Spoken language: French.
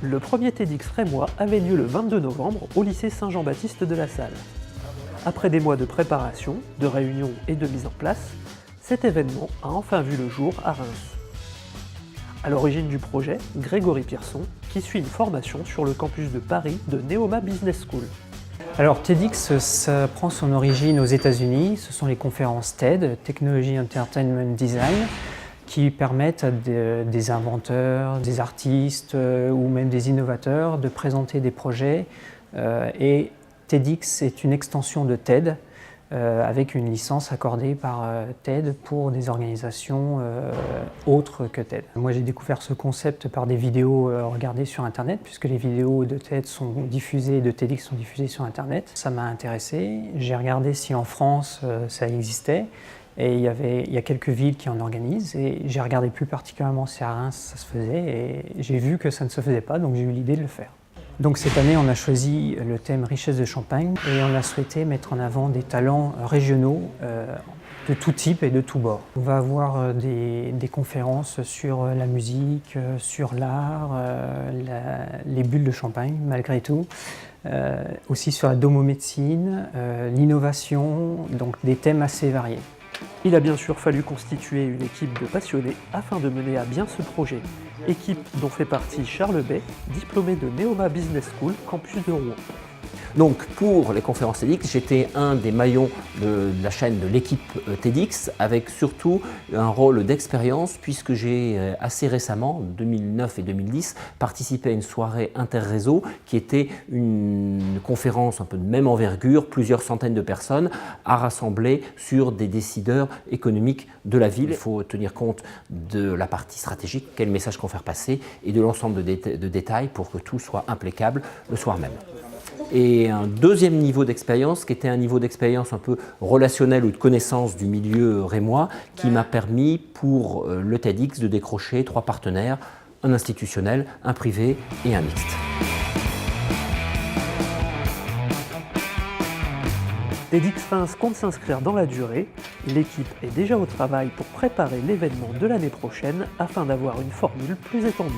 Le premier TEDx rémois avait lieu le 22 novembre au lycée Saint-Jean-Baptiste de La Salle. Après des mois de préparation, de réunions et de mise en place, cet événement a enfin vu le jour à Reims. À l'origine du projet, Grégory Pierson, qui suit une formation sur le campus de Paris de Neoma Business School. Alors TEDx, ça prend son origine aux États-Unis. Ce sont les conférences TED, Technology Entertainment Design, qui permettent à des inventeurs, des artistes ou même des innovateurs de présenter des projets. Et TEDx est une extension de TED avec une licence accordée par TED pour des organisations autres que TED. Moi j'ai découvert ce concept par des vidéos regardées sur Internet, puisque les vidéos de TED sont diffusées, de TEDx sont diffusées sur Internet. Ça m'a intéressé, j'ai regardé si en France ça existait. Et il y a quelques villes qui en organisent, et j'ai regardé plus particulièrement si à Reims ça se faisait, et j'ai vu que ça ne se faisait pas, donc j'ai eu l'idée de le faire. Donc cette année, on a choisi le thème Richesse de Champagne, et on a souhaité mettre en avant des talents régionaux de tout type et de tout bord. On va avoir des conférences sur la musique, sur l'art, les bulles de champagne malgré tout, aussi sur la domomédecine, l'innovation, donc des thèmes assez variés. Il a bien sûr fallu constituer une équipe de passionnés afin de mener à bien ce projet. Équipe dont fait partie Charles Bay, diplômé de Neoma Business School, campus de Rouen. Donc pour les conférences TEDx, j'étais un des maillons de la chaîne de l'équipe TEDx, avec surtout un rôle d'expérience, puisque j'ai assez récemment, en 2009 et 2010, participé à une soirée interréseau qui était une conférence un peu de même envergure, plusieurs centaines de personnes à rassembler sur des décideurs économiques de la ville. Il faut tenir compte de la partie stratégique, quel message qu'on veut faire passer, et de l'ensemble de détails pour que tout soit impeccable le soir même. Et un deuxième niveau d'expérience, qui était un niveau d'expérience un peu relationnel ou de connaissance du milieu rémois, qui m'a permis pour le TEDx de décrocher 3 partenaires, un institutionnel, un privé et un mixte. TEDx Reims compte s'inscrire dans la durée. L'équipe est déjà au travail pour préparer l'événement de l'année prochaine afin d'avoir une formule plus étendue.